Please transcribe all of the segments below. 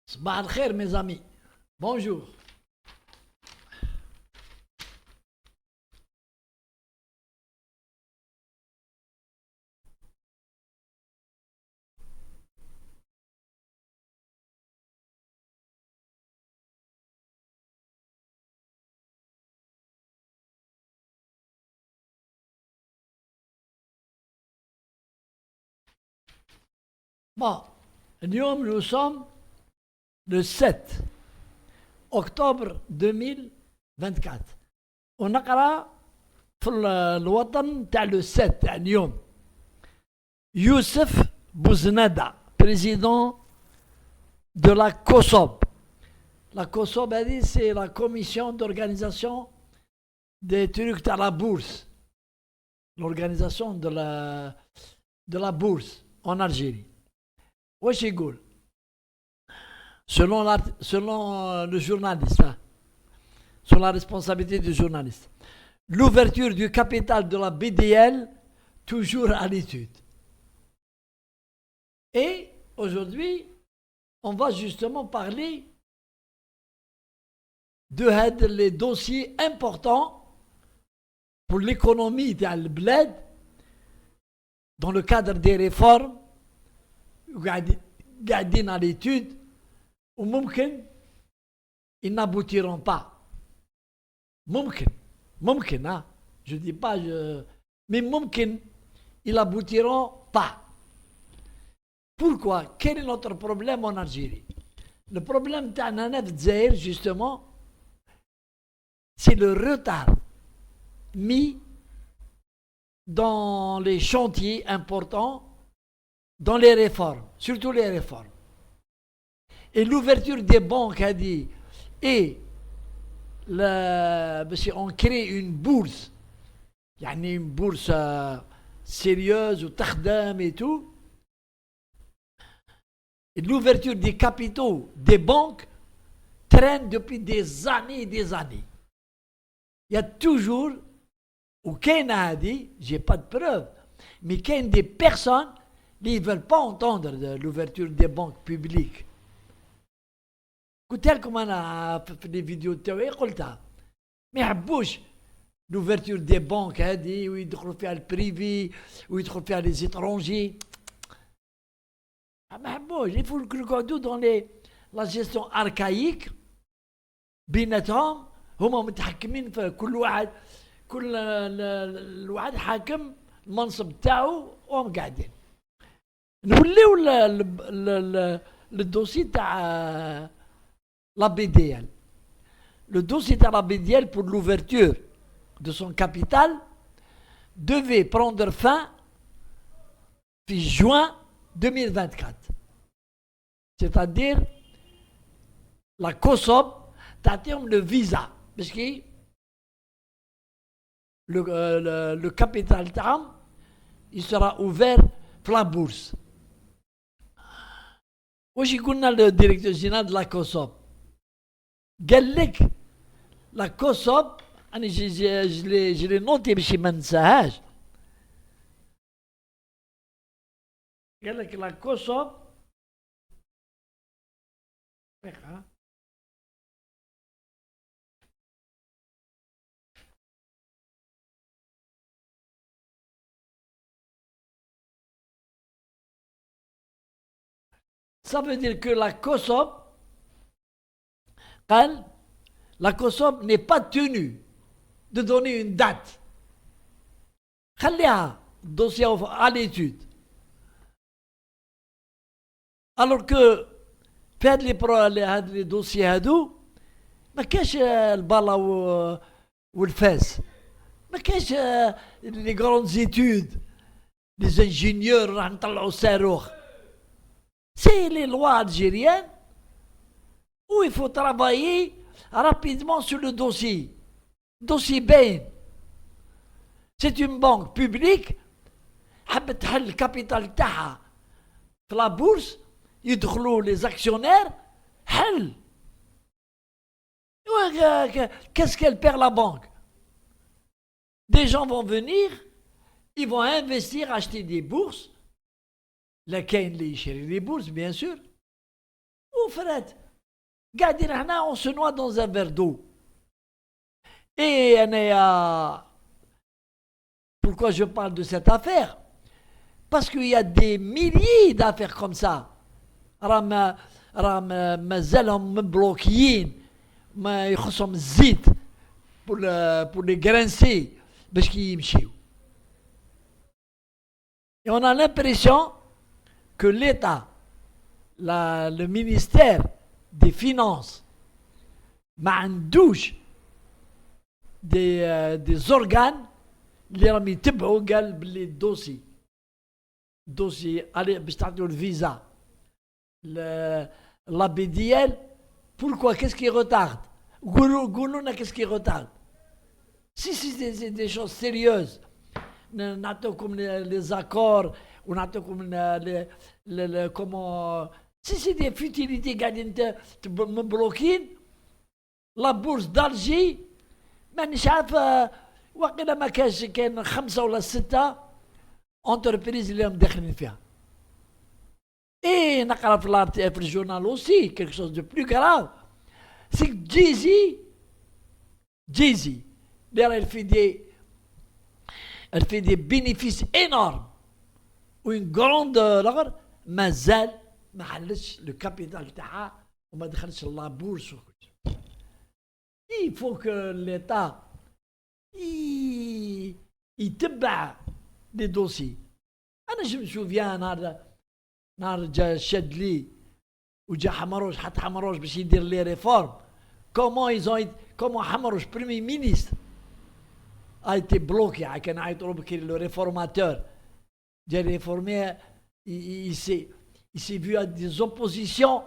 Sabah al-khair, mes amis. Bonjour. Bon, nous sommes le 7 octobre 2024. ونقرا في الوطن تاع لو 7 تاع اليوم يوسف بوزنادة président de la COSOB. La COSOB a dit c'est la commission d'organisation des trucs à la bourse. L'organisation de la bourse en Algérie. واش يقول selon le journaliste, hein, sur la responsabilité du journaliste, l'ouverture du capital de la BDL toujours à l'étude. Et aujourd'hui, on va justement parler de les dossiers importants pour l'économie de bled dans le cadre des réformes قاعدين à l'étude وممكن ils n'aboutiront pas. ممكن hein? Je dis pas mais ممكن ils aboutiront pas. Pourquoi? Quel est notre problème en Algérie? Le problème تاعنا في الجزائر justement c'est le retard mis dans les chantiers importants, dans les réformes, surtout les réformes. Et l'ouverture des banques a dit, et on crée une bourse, une bourse sérieuse, ou تخدم et tout. Et l'ouverture des capitaux des banques traîne depuis des années et des années. Il y a toujours, ou qu'un a dit, j'ai pas de preuves, mais qu'il y a des personnes qui ne veulent pas entendre de l'ouverture des banques publiques. قلت لكم انا في لي فيديو تاعي قلتها ما يحبوش l'ouverture des banques هذه ويدخلوا فيها البريفي ويدخلوا فيها لي زيترونجي ما يحبوش il faut نقعدوا dans la gestion archaïque بيناتهم هما متحكمين في كل واحد حاكم المنصب تاعو وهم قاعدين نوليو الدوسي تاع la BDL. Le dossier de la BDL pour l'ouverture de son capital devait prendre fin en juin 2024. C'est-à-dire, la COSOB t'attend le visa. Parce que le capital TAM, il sera ouvert pour la bourse. Aujourd'hui, on a le directeur général de la COSOB. قال لك لا كوسوب انا جي نوتي باش ما ننساهاش قال لك لا كوسوب ça veut dire que la COSOB la COSOB n'est pas tenue de donner une date. خليها dossier à l'étude. Alors que في هاد لي دوسي هادو ما كاش البلا والفاس ما كاش لي grandes études les ingénieurs راح نطلعوا صاروخ. C'est les lois algériennes où il faut travailler rapidement sur le dossier. Dossier Bain. C'est une banque publique. حبت تحل الكابيتال تاعها في la bourse يدخلوا les actionnaires حل. Qu'est-ce qu'elle perd la banque? Des gens vont venir, ils vont investir, acheter des bourses. La كاين اللي يشري les bourses bien sûr. فرات قاعدين هنا on se noie dans un verre d'eau. Et pourquoi je parle de cette affaire? Parce qu'il y a des milliers d'affaires comme ça. مازالهم مبلوكيين ما يخصهم الزيت pour les grincer باش كي يمشيو. Et on a l'impression que l'État, le ministère des Finances, ما عندوش des organes اللي راهم يتبعوا قال باللي الدوسي علي باش تعطيو الفيزا la BDL. Pourquoi? Qu'est-ce qui retarde? Goulouna, qu'est-ce qui retarde? Si c'est des choses sérieuses, comme les accords, ou comme comment. Si c'est des futilités, me bloquent, la bourse d'Alger, مانيش عارف وقيلا ما كانش كان 5 ولا 6 entreprises اللي هم داخلين فيها. Et نقرا في الجورنال aussi quelque chose de plus grave, c'est que Jay-Z elle fait des bénéfices énormes وune grande مازال ما حلتش le capital تاعها وما دخلش لا بورس. Il faut que l'État يتبع des dossiers. أنا je me souviens نهار جا شد لي وجا حمروش حتى حمروش باش يدير لي ريفورم. Comment حمروش premier ministre a été bloqué. كان يعيطوا له le réformateur. J'ai réformé, il s'est vu à des oppositions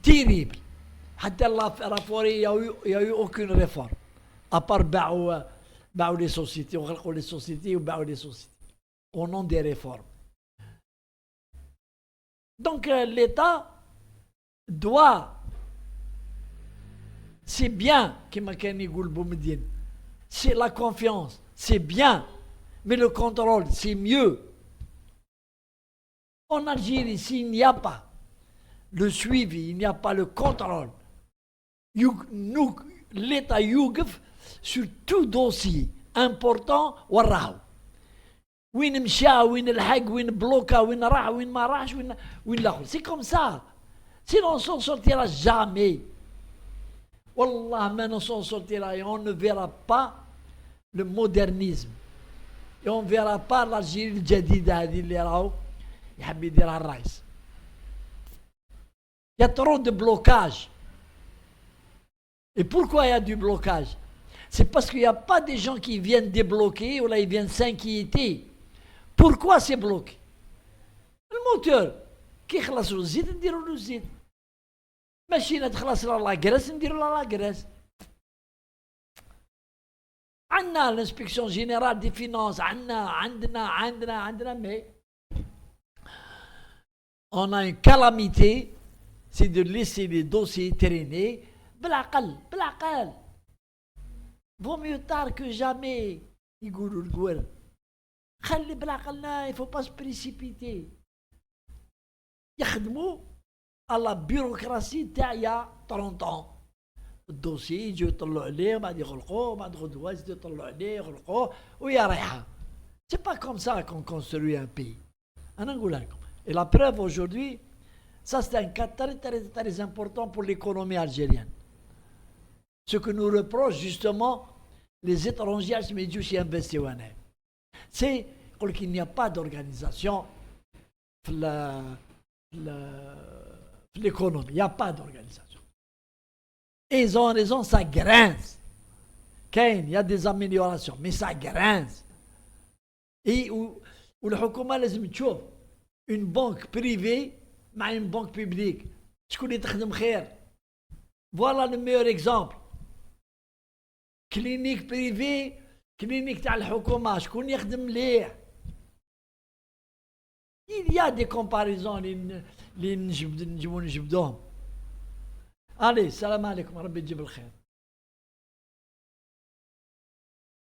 terribles. حتى la forêt, il n'y a eu aucune réforme. À part باعوا les sociétés, وغلقوا les sociétés وباعوا les sociétés. Au nom des réformes. Donc l'État doit, c'est bien, c'est la confiance, c'est bien, mais le contrôle, c'est mieux. En Algérie, s'il n'y a pas le suivi, il n'y a pas le contrôle, l'État يوقف sur tout dossier important وراهو. وين مشى وين الحق وين بلوكا وين راح وين ما راحش وين الاخر. سي كوم سا. Sinon on s'en sortira jamais. Wallah, mais on s'en sortira et on ne verra pas le modernisme. Et on ne verra pas l'Algérie الجديدة هذه اللي راهو يحب يديرها الرئيس. Il y a trop de blocage. Et pourquoi il y a du blocage? C'est parce qu'il n'y a pas des gens qui viennent débloquer ou là ils viennent s'inquiéter. Pourquoi c'est bloqué? Le moteur كي يخلصوا الزيت نديروا له الزيت. ماشينة تخلص لها لاكراس نديروا لها لاكراس. عندنا l'inspection générale des finances, عندنا mais on a une calamité, c'est de laisser les dossiers traîner. بالعقل. Vaut mieux tard que jamais. يقولوا القوال. خلي بالعقلنا, il ne faut pas se précipiter. يخدموا à la bureaucratie تاع يا 30 ans. الدوسي يجوا يطلعوا عليه بعد يغلقوه بعد غدوه يزيدوا يطلعوا عليه يغلقوه ويا رايحه. C'est pas comme ça qu'on construit un pays. أنا نقول لكم. Et la preuve aujourd'hui, ça c'est un cas très, très, très important pour l'économie algérienne. Ce que nous reprochent justement les étrangers qui investissent en elle. C'est qu'il n'y a pas d'organisation dans l'économie. Il n'y a pas d'organisation. Et ils ont raison, ça grince. Il y a des améliorations, mais ça grince. Et où le gouvernement لازم تشوف une banque privée مع une banque publique. شكون اللي تخدم خير. Voilà le meilleur exemple. كلينيك بريفي كلينيك تاع الحكومه شكون يخدم مليح. Il y a des comparaisons اللي نجبدوهم. Allez, salam alaikum, ربي يجيب الخير.